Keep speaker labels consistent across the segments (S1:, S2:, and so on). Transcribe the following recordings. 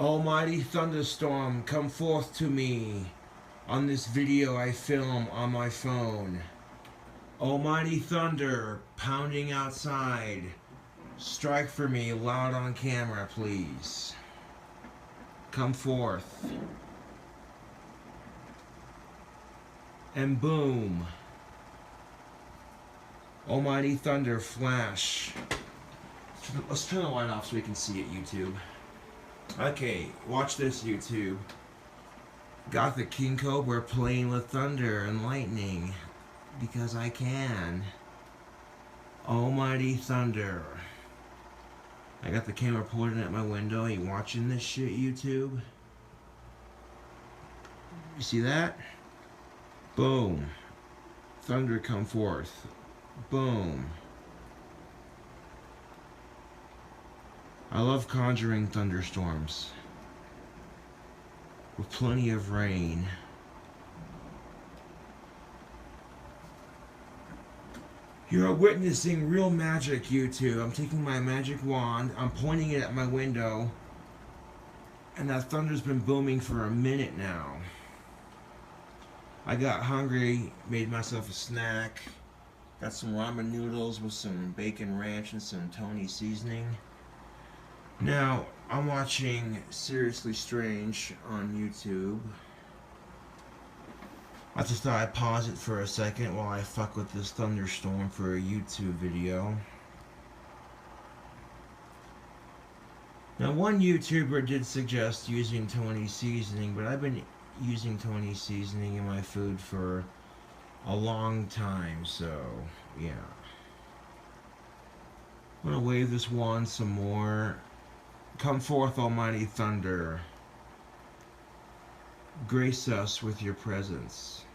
S1: Almighty thunderstorm, come forth to me. On this video I film on my phone. Almighty thunder, pounding outside. Strike for me loud on camera, please. Come forth. And boom. Almighty thunder, flash. Let's turn the light off so we can see it, YouTube. Okay, watch this, YouTube. Got the King Cobra playing with thunder and lightning. Because I can. Almighty thunder. I got the camera pointing at my window. Are you watching this shit, YouTube? You see that? Boom. Thunder come forth. Boom. I love Conjuring thunderstorms. With plenty of rain. You're witnessing real magic, YouTube. I'm taking my magic wand, I'm pointing it at my window, and that thunder's been booming for a minute now. I got hungry, made myself a snack, got some ramen noodles with some bacon ranch and some Tony seasoning. Now, I'm watching Seriously Strange on YouTube. I just thought I'd pause it for a second while I fuck with this thunderstorm for a YouTube video. Now, one YouTuber did suggest using Tony seasoning, but I've been using Tony seasoning in my food for a long time, so yeah. I'm gonna wave this wand some more. Come forth, Almighty Thunder. Grace us with your presence.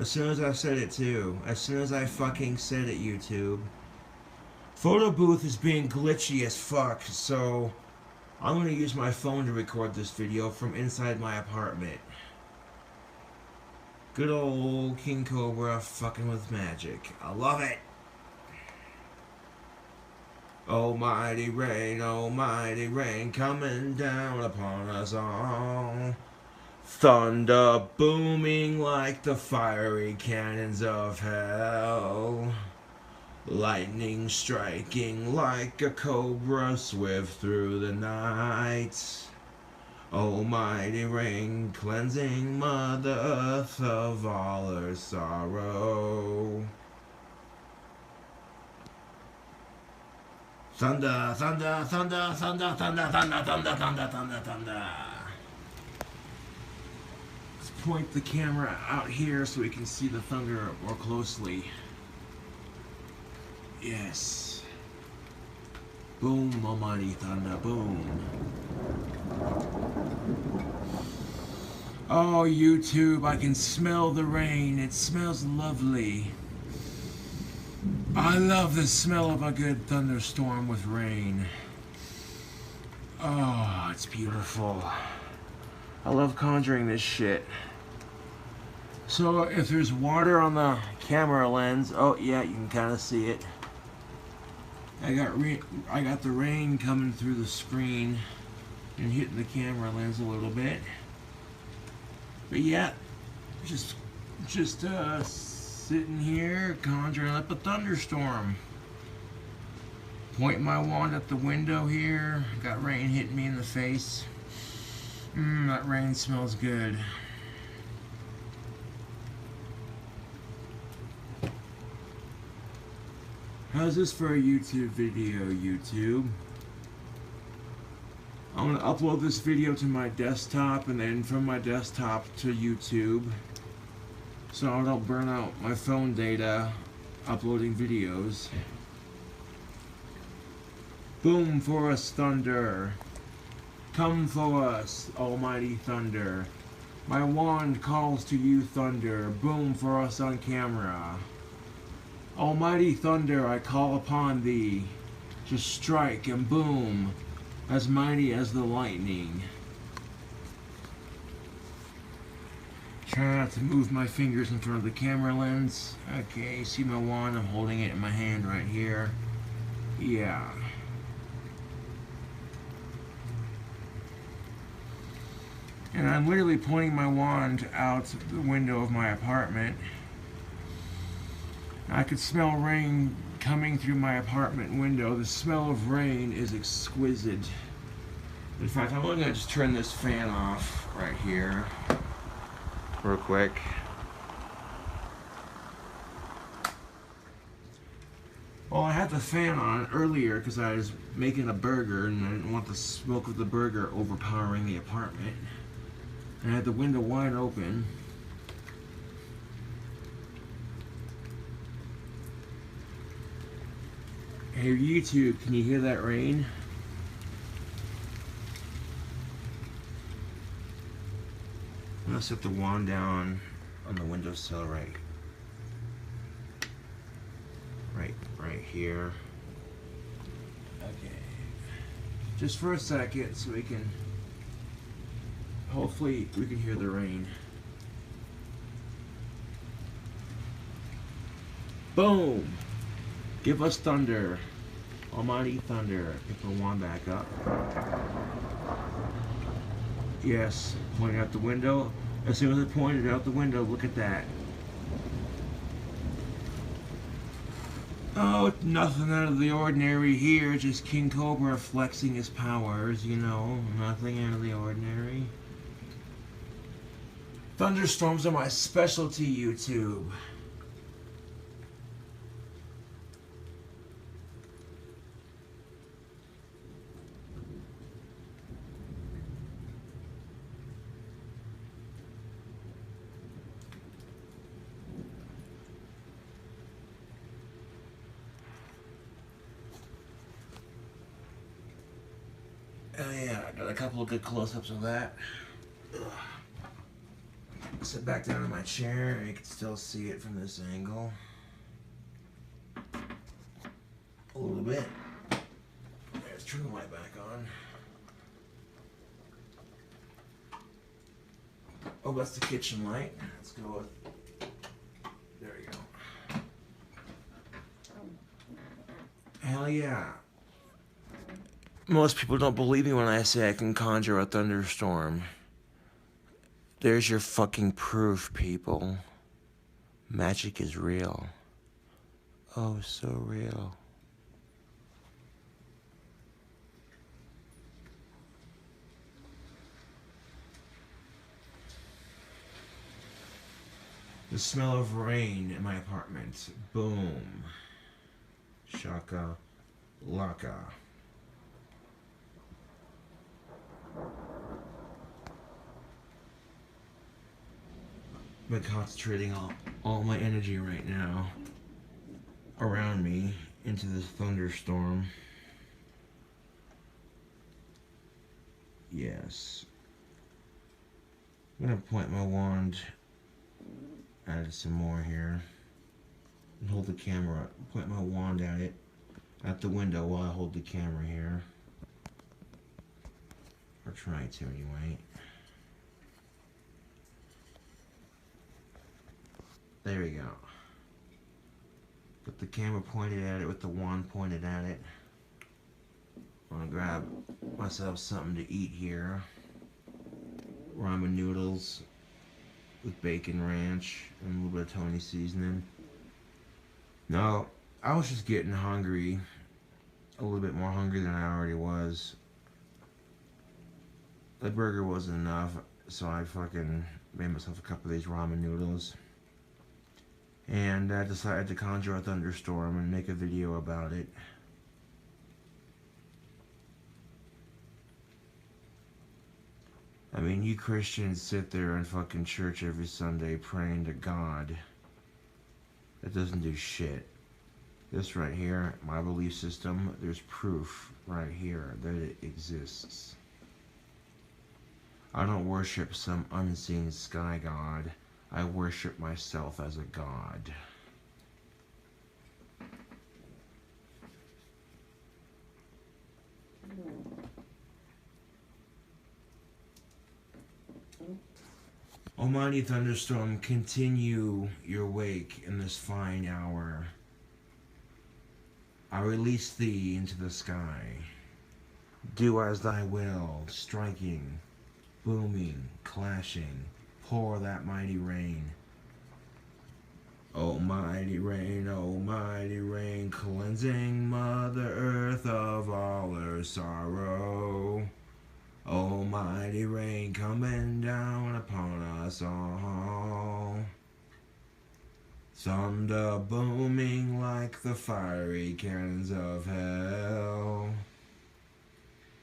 S1: As soon as I said it too. As soon as I fucking said it, YouTube. Photo booth is being glitchy as fuck, so I'm gonna use my phone to record this video from inside my apartment. Good old King Cobra fucking with magic. I love it. Almighty rain coming down upon us all. Thunder booming like the fiery cannons of hell. Lightning striking like a cobra swift through the night. Almighty rain, cleansing Mother Earth of all her sorrow. Thunder, thunder, thunder, thunder, thunder, thunder, thunder, thunder, thunder, thunder. Let's point the camera out here so we can see the thunder more closely. Yes. Boom, almighty thunder, boom. Oh, YouTube, I can smell the rain. It smells lovely. I love the smell of a good thunderstorm with rain. Oh, it's beautiful. I love conjuring this shit. So, if there's water on the camera lens, oh yeah, you can kind of see it. I got the rain coming through the screen and hitting the camera lens a little bit. But yeah, just sitting here conjuring up a thunderstorm. Pointing my wand at the window here. Got rain hitting me in the face. That rain smells good. How's this for a YouTube video, YouTube? I'm going to upload this video to my desktop and then from my desktop to YouTube. So I don't burn out my phone data uploading videos. Boom for us, thunder. Come for us, almighty thunder. My wand calls to you, thunder. Boom for us on camera. Almighty thunder, I call upon thee. To strike and boom, as mighty as the lightning. Try not to move my fingers in front of the camera lens. Okay, see my wand? I'm holding it in my hand right here. Yeah. And I'm literally pointing my wand out the window of my apartment. I could smell rain coming through my apartment window. The smell of rain is exquisite. In fact, I'm only going to just turn this fan off right here real quick. Well, I had the fan on earlier because I was making a burger and I didn't want the smoke of the burger overpowering the apartment. And I had the window wide open. Hey YouTube, can you hear that rain? I'm gonna set the wand down on the windowsill right here. Okay. Just for a second so we can, hopefully we can hear the rain. Boom! Give us thunder. Almighty thunder. Get the wand back up. Yes, pointing out the window. As soon as I pointed out the window, look at that. Oh, nothing out of the ordinary here. Just King Cobra flexing his powers, you know. Nothing out of the ordinary. Thunderstorms are my specialty, YouTube. Oh yeah, I got a couple of good close-ups of that. Ugh. Sit back down in my chair and you can still see it from this angle. A little bit. Let's turn the light back on. Oh, that's the kitchen light. Let's go with... There we go. Hell yeah. Most people don't believe me when I say I can conjure a thunderstorm. There's your fucking proof, people. Magic is real. Oh, so real. The smell of rain in my apartment. Boom. Shaka laka. I'm concentrating all my energy right now around me into this thunderstorm. Yes. I'm gonna point my wand at it some more here. And hold the camera, point my wand at it, at the window while I hold the camera here. Or try to anyway. There we go. Got the camera pointed at it with the wand pointed at it. I'm gonna grab myself something to eat here. Ramen noodles with bacon ranch and a little bit of Tony seasoning. No, I was just getting hungry. A little bit more hungry than I already was. The burger wasn't enough, so I fucking made myself a couple of these ramen noodles. And I decided to conjure a thunderstorm and make a video about it. I mean, you Christians sit there in fucking church every Sunday praying to God. That doesn't do shit. This right here, my belief system, there's proof right here that it exists. I don't worship some unseen sky god. I worship myself as a god. Almighty thunderstorm, continue your wake in this fine hour. I release thee into the sky. Do as thy will, striking, booming, clashing, pour that mighty rain. Almighty rain, cleansing Mother Earth of all her sorrow. Almighty rain coming down upon us all. Thunder booming like the fiery cannons of hell.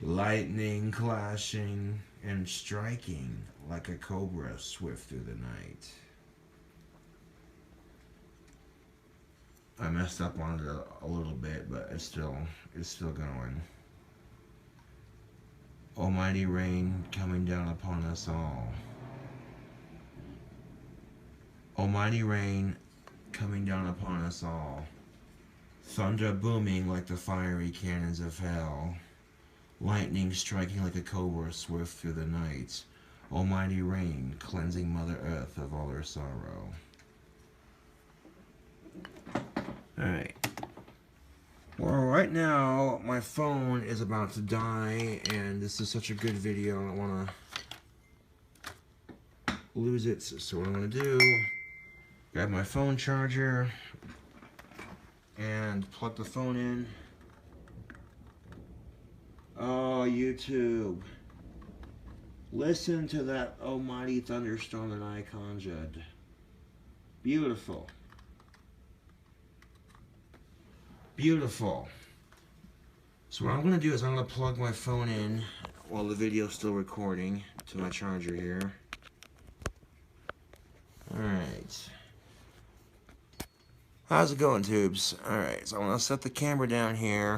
S1: Lightning clashing and striking like a cobra swift through the night. I messed up on it a little bit, but it's still going. Almighty rain coming down upon us all. Almighty rain coming down upon us all. Thunder booming like the fiery cannons of hell. Lightning striking like a cobra swift through the night. Almighty rain cleansing Mother Earth of all her sorrow. Alright. Well, right now, my phone is about to die, and this is such a good video, I don't want to lose it. So what I'm going to do, grab my phone charger, and plug the phone in. Oh, YouTube. Listen to that almighty thunderstorm that I conjured. Beautiful. Beautiful. So what I'm going to do is I'm going to plug my phone in while the video's still recording to my charger here. Alright. How's it going, tubes? Alright, so I'm going to set the camera down here.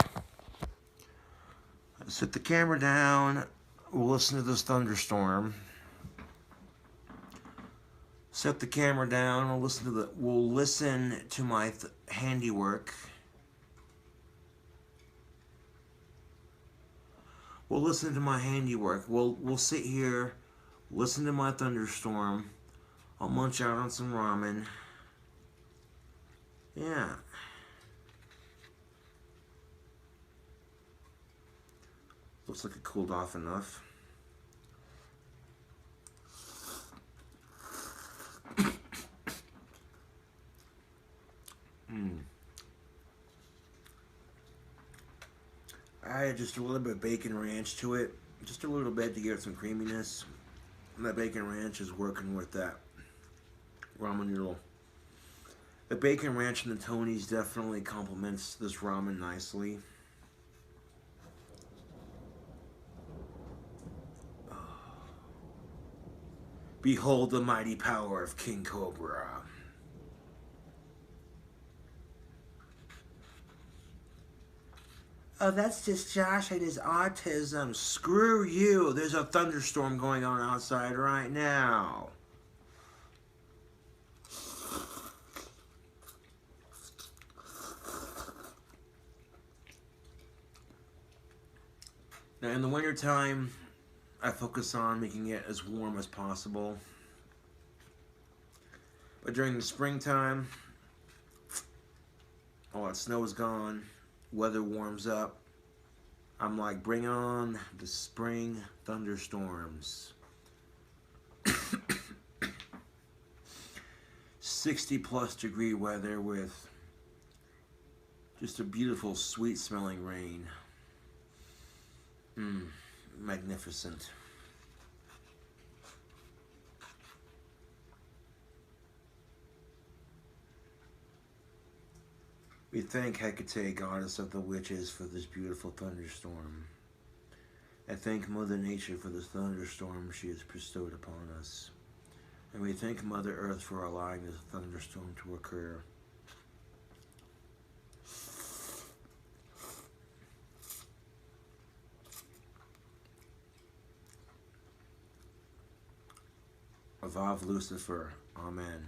S1: Set the camera down. We'll listen to this thunderstorm. Set the camera down. We'll listen to my handiwork. We'll listen to my handiwork. We'll sit here, listen to my thunderstorm. I'll munch out on some ramen. Yeah. Looks like it cooled off enough. I added just a little bit of bacon ranch to it. Just a little bit to give it some creaminess. And that bacon ranch is working with that ramen noodle. The bacon ranch and the Tony's definitely complements this ramen nicely. Behold the mighty power of King Cobra. Oh, that's just Josh and his autism. Screw you. There's a thunderstorm going on outside right now. Now, in the wintertime, I focus on making it as warm as possible. But during the springtime, all that snow is gone. Weather warms up. I'm like, bring on the spring thunderstorms. 60+ degree weather with just a beautiful, sweet smelling rain. Magnificent. We thank Hecate, goddess of the witches, for this beautiful thunderstorm. I thank Mother Nature for this thunderstorm she has bestowed upon us. And we thank Mother Earth for allowing this thunderstorm to occur. Evolve Lucifer. Amen.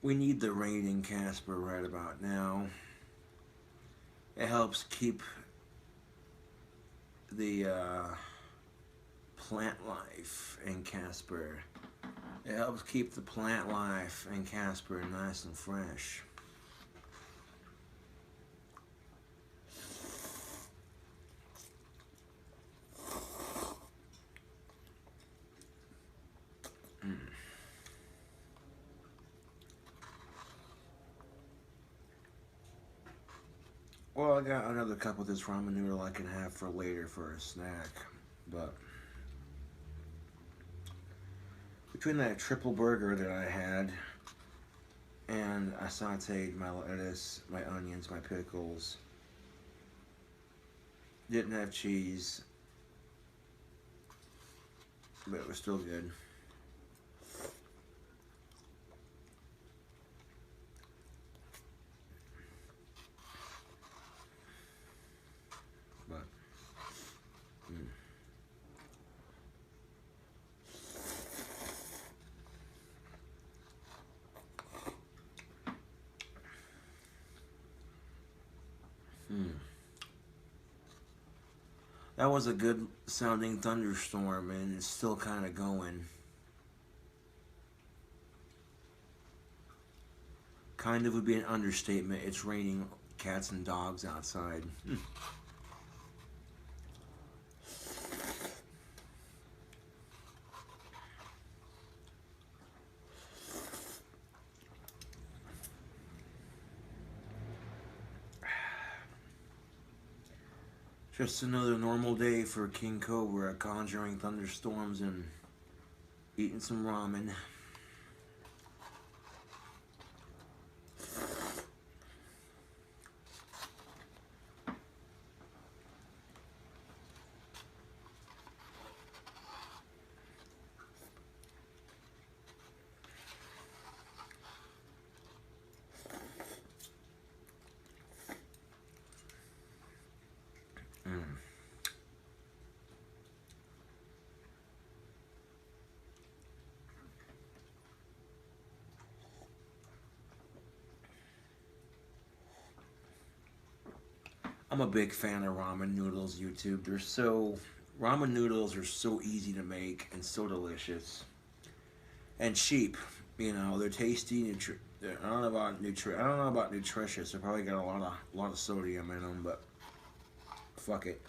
S1: We need the rain in Casper right about now. It helps keep the plant life in Casper. It helps keep the plant life in Casper nice and fresh. Well, I got another cup of this ramen noodle I can have for later for a snack, but between that triple burger that I had, and I sauteed my lettuce, my onions, my pickles, didn't have cheese, but it was still good. But, That was a good sounding thunderstorm, and it's still kind of going. Kind of would be an understatement. It's raining cats and dogs outside. Just another normal day for King Cobra, conjuring thunderstorms and eating some ramen. I'm a big fan of ramen noodles, YouTube. Ramen noodles are so easy to make and so delicious. And cheap. You know, they're tasty. I don't know about nutritious. They probably got a lot of sodium in them, but fuck it.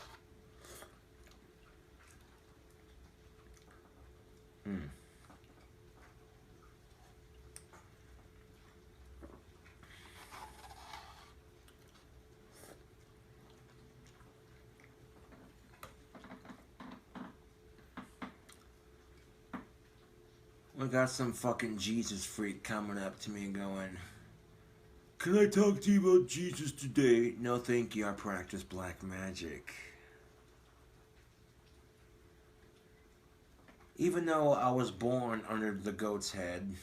S1: We got some fucking Jesus freak coming up to me going, "Can I talk to you about Jesus today?" No, thank you. I practice black magic. Even though I was born under the goat's head.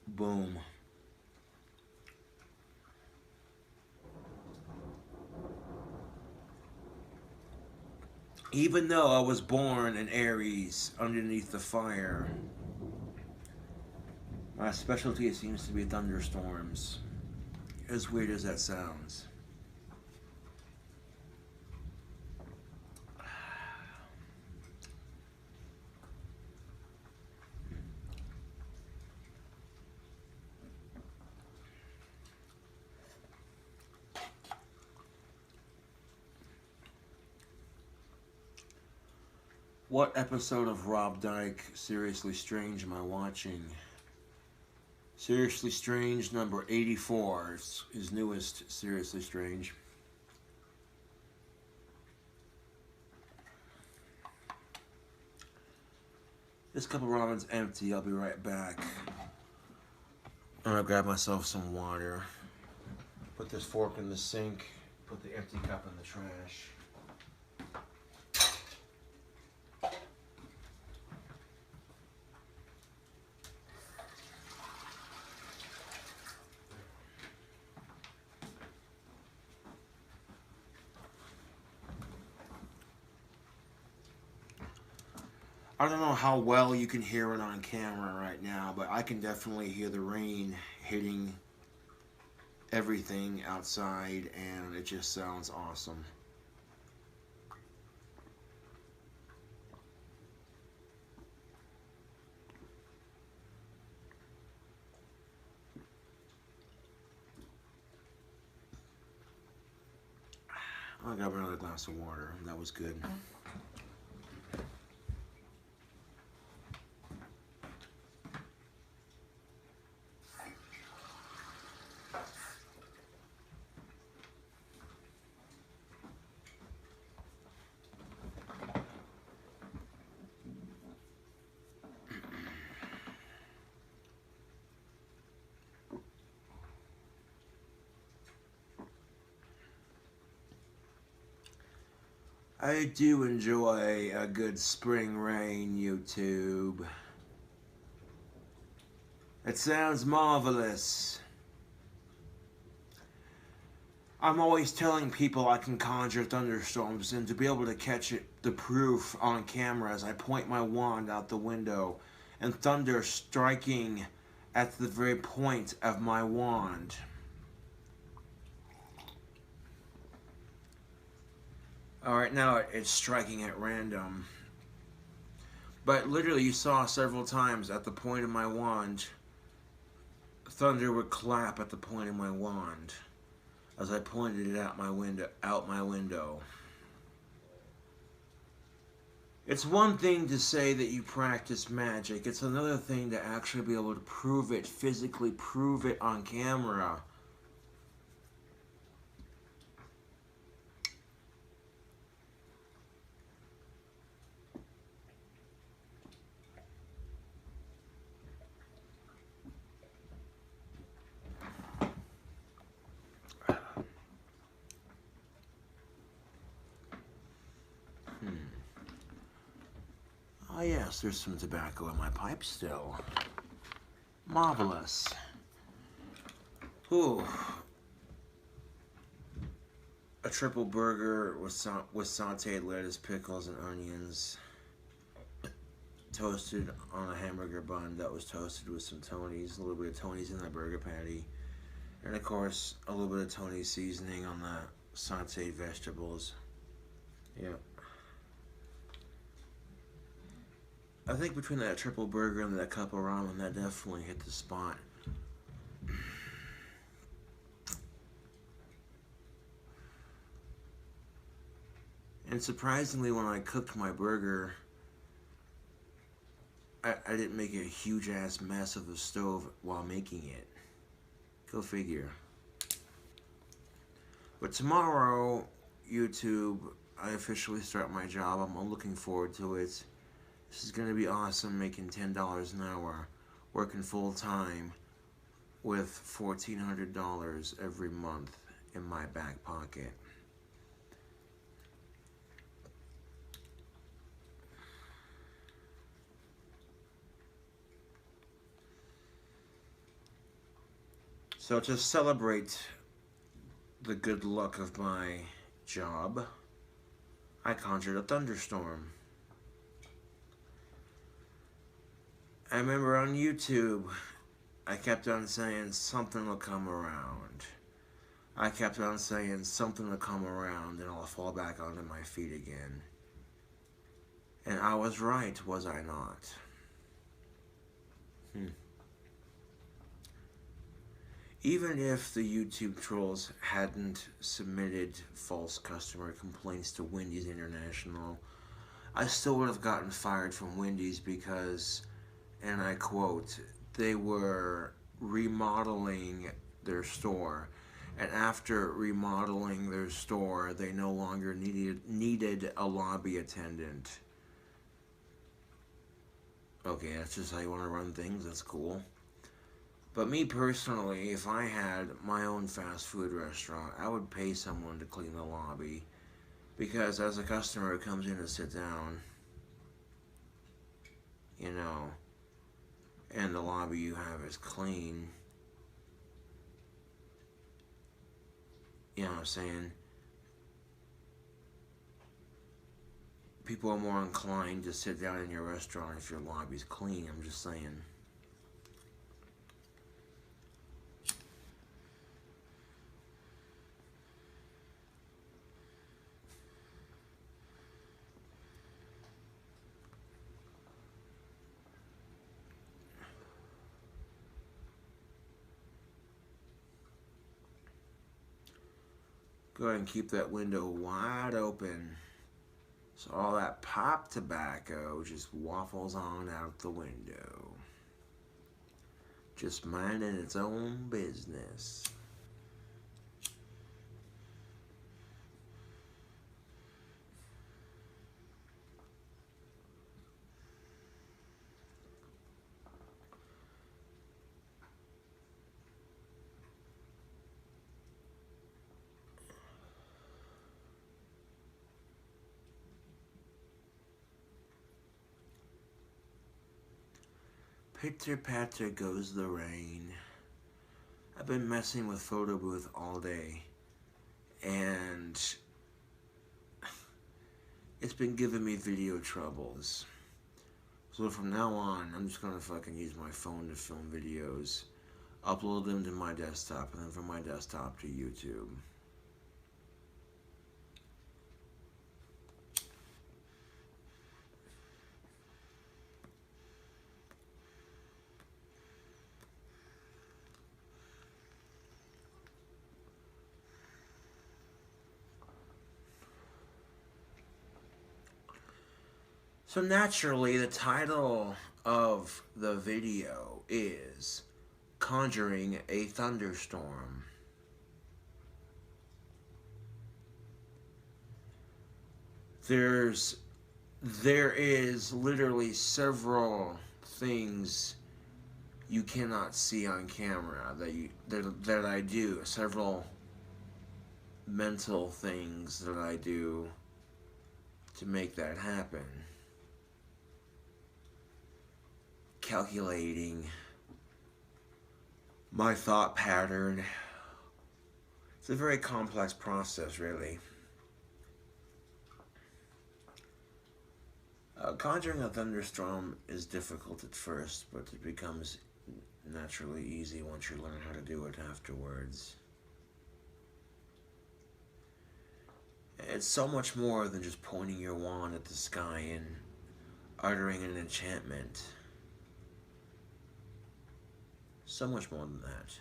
S1: Boom. Even though I was born in Aries underneath the fire, my specialty seems to be thunderstorms. As weird as that sounds. What episode of Rob Dyke Seriously Strange am I watching? Seriously Strange number 84 is his newest Seriously Strange. This cup of ramen's empty. I'll be right back. I'm gonna grab myself some water. Put this fork in the sink. Put the empty cup in the trash. I don't know how well you can hear it on camera right now, but I can definitely hear the rain hitting everything outside, and it just sounds awesome. I got another glass of water. That was good. I do enjoy a good spring rain, YouTube. It sounds marvelous. I'm always telling people I can conjure thunderstorms, and to be able to catch the proof on camera as I point my wand out the window and thunder striking at the very point of my wand. Alright, now it's striking at random. But literally you saw several times at the point of my wand, thunder would clap at the point of my wand as I pointed it out my window. It's one thing to say that you practice magic. It's another thing to actually be able to prove it, physically prove it on camera. Oh yes, there's some tobacco in my pipe still. Marvelous. Ooh. A triple burger with sauteed lettuce, pickles, and onions. Toasted on a hamburger bun that was toasted with some Tony's. A little bit of Tony's in that burger patty. And of course, a little bit of Tony's seasoning on the sauteed vegetables. Yep. I think between that triple burger and that cup of ramen, that definitely hit the spot. And surprisingly, when I cooked my burger, I didn't make a huge ass mess of the stove while making it. Go figure. But tomorrow, YouTube, I officially start my job. I'm looking forward to it. This is going to be awesome, making $10 an hour, working full time with $1,400 every month in my back pocket. So to celebrate the good luck of my job, I conjured a thunderstorm. I remember on YouTube, I kept on saying something will come around. I kept on saying something will come around and I'll fall back onto my feet again. And I was right, was I not? Even if the YouTube trolls hadn't submitted false customer complaints to Wendy's International, I still would have gotten fired from Wendy's because, and I quote, they were remodeling their store, and after remodeling their store, they no longer needed a lobby attendant. Okay, that's just how you want to run things, that's cool. But me personally, if I had my own fast food restaurant, I would pay someone to clean the lobby, because as a customer who comes in to sit down, you know, and the lobby you have is clean, you know what I'm saying, people are more inclined to sit down in your restaurant if your lobby's clean. I'm just saying. Go ahead and keep that window wide open so all that pop tobacco just waffles on out the window. Just minding its own business. Pitter patter goes the rain. I've been messing with photo booth all day, and it's been giving me video troubles. So from now on, I'm just gonna fucking use my phone to film videos, upload them to my desktop, and then from my desktop to YouTube. So naturally, the title of the video is Conjuring a Thunderstorm. There is literally several things you cannot see on camera that I do. Several mental things that I do to make that happen. Calculating my thought pattern. It's a very complex process, really. Conjuring a thunderstorm is difficult at first, but it becomes naturally easy once you learn how to do it afterwards. It's so much more than just pointing your wand at the sky and uttering an enchantment. So much more than that.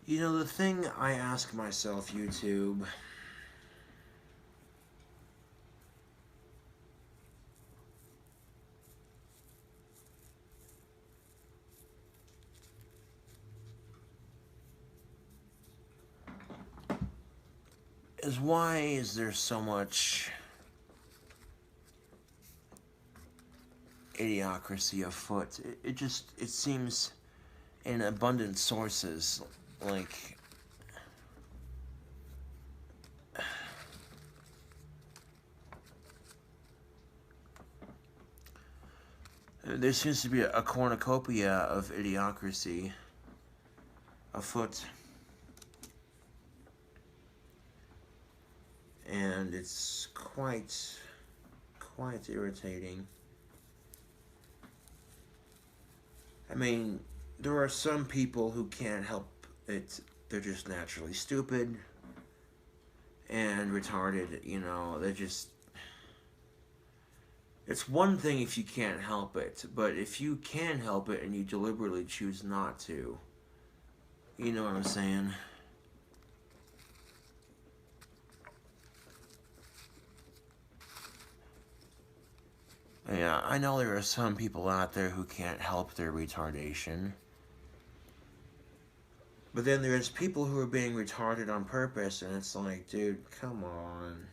S1: You know, the thing I ask myself, YouTube, is why is there so much idiocracy afoot? It seems in abundant sources, like, There seems to be a cornucopia of idiocracy afoot. And it's quite irritating. I mean, there are some people who can't help it. They're just naturally stupid and retarded, you know. They're just... It's one thing if you can't help it, but if you can help it and you deliberately choose not to, you know what I'm saying? Yeah, I know there are some people out there who can't help their retardation. But then there's people who are being retarded on purpose, and it's like, dude, come on.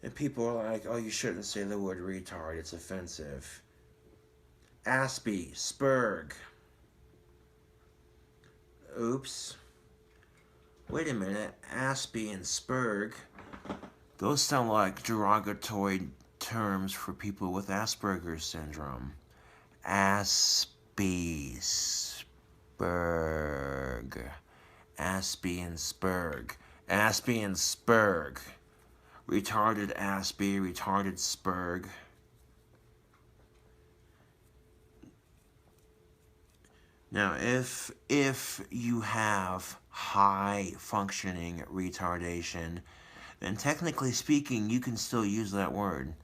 S1: And people are like, oh, you shouldn't say the word retard, it's offensive. Aspie, Spurg. Oops. Wait a minute, Aspie and Spurg, those sound like derogatory terms for people with Asperger's syndrome. Aspie, Spurg. Aspie and Spurg. Aspie and Spurg. Retarded Aspie, retarded Spurg. Now, if you have high functioning retardation, then technically speaking, you can still use that word.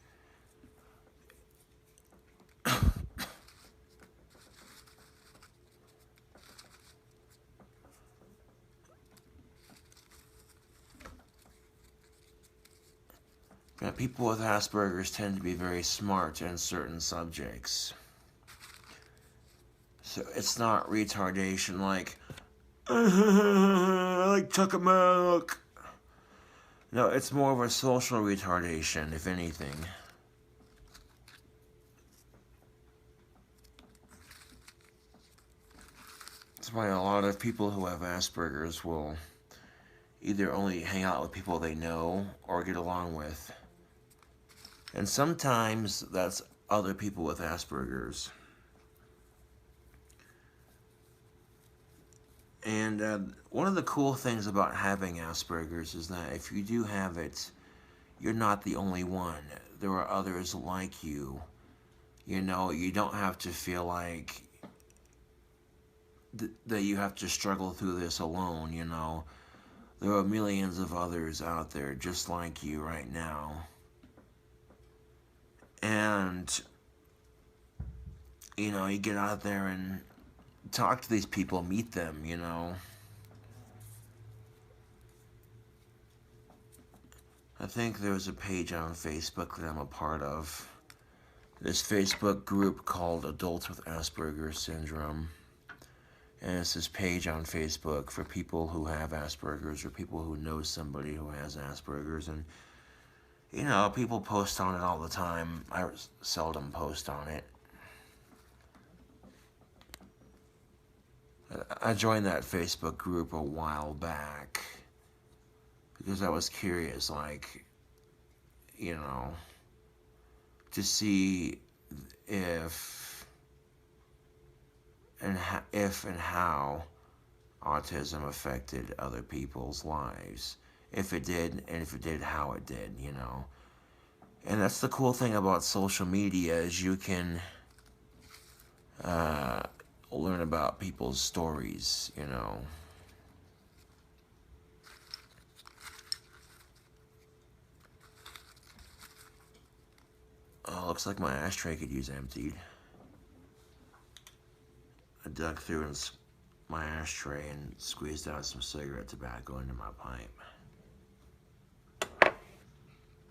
S1: People with Asperger's tend to be very smart in certain subjects. So it's not retardation like, I like chocolate milk. No, it's more of a social retardation, if anything. That's why a lot of people who have Asperger's will either only hang out with people they know or get along with. And sometimes that's other people with Asperger's. And one of the cool things about having Asperger's is that if you do have it, you're not the only one. There are others like you. You know, you don't have to feel like that you have to struggle through this alone, you know. There are millions of others out there just like you right now. And, you know, you get out there and talk to these people, meet them, you know. I think there's a page on Facebook that I'm a part of. This Facebook group called Adults with Asperger's Syndrome. And it's this page on Facebook for people who have Asperger's or people who know somebody who has Asperger's. And, you know, people post on it all the time. I seldom post on it. I joined that Facebook group a while back because I was curious, like, you know, to see if and how autism affected other people's lives. If it did, and if it did, how it did, you know. And that's the cool thing about social media is you can learn about people's stories, you know. Oh, looks like my ashtray could use emptied. I dug through my ashtray and squeezed out some cigarette tobacco into my pipe.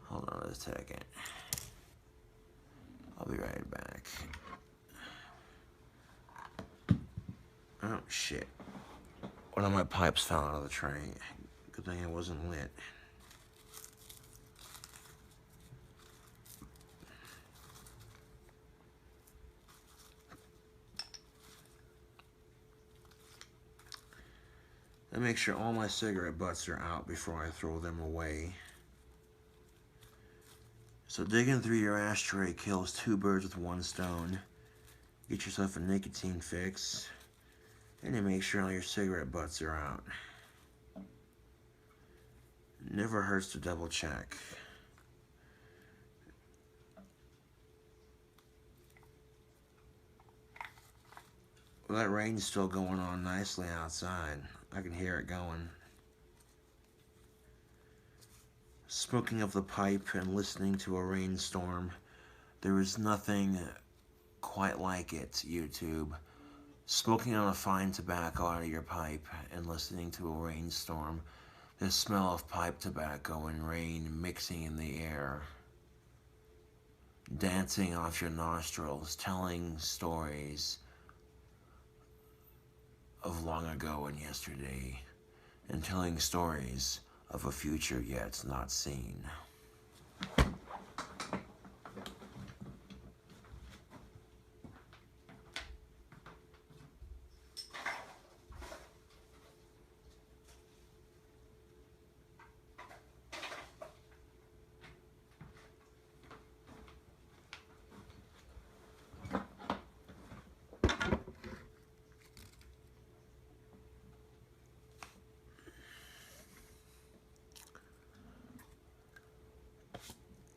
S1: Hold on a second. I'll be right back. Oh, shit. One of my pipes fell out of the tray. Good thing it wasn't lit. I make sure all my cigarette butts are out before I throw them away. So digging through your ashtray kills 2 birds with 1 stone. Get yourself a nicotine fix, and then make sure all your cigarette butts are out. Never hurts to double check. Well, that rain's still going on nicely outside. I can hear it going. Smoking of the pipe and listening to a rainstorm. There is nothing quite like it, YouTube. Smoking on a fine tobacco out of your pipe and listening to a rainstorm. The smell of pipe tobacco and rain mixing in the air. Dancing off your nostrils, telling stories of long ago and yesterday, and telling stories of a future yet not seen.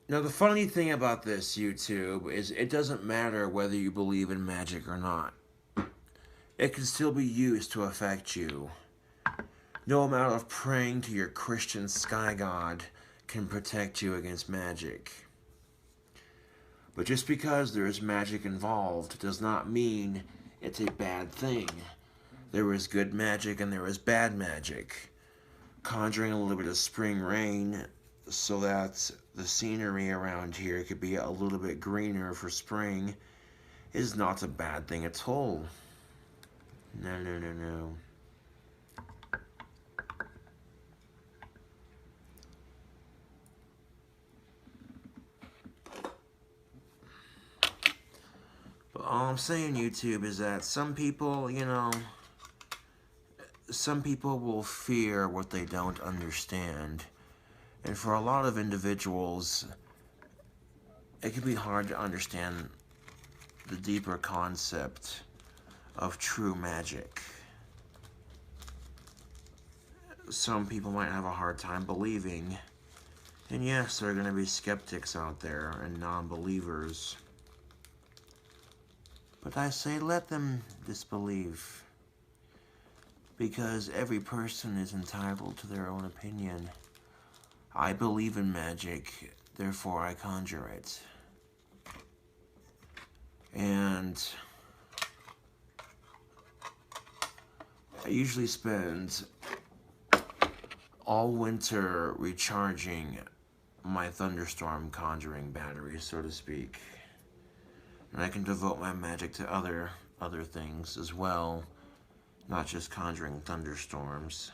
S1: Now, the funny thing about this, YouTube, is it doesn't matter whether you believe in magic or not. It can still be used to affect you. No amount of praying to your Christian sky god can protect you against magic. But just because there is magic involved does not mean it's a bad thing. There is good magic and there is bad magic. Conjuring a little bit of spring rain so that the scenery around here could be a little bit greener for spring is not a bad thing at all. No, no, no, no. But all I'm saying, YouTube, is that some people, some people will fear what they don't understand. And for a lot of individuals, it can be hard to understand the deeper concept of true magic. Some people might have a hard time believing. And yes, there are going to be skeptics out there and non-believers. But I say let them disbelieve. Because every person is entitled to their own opinion. I believe in magic, therefore I conjure it. And I usually spend all winter recharging my thunderstorm conjuring battery, so to speak. And I can devote my magic to other things as well, not just conjuring thunderstorms.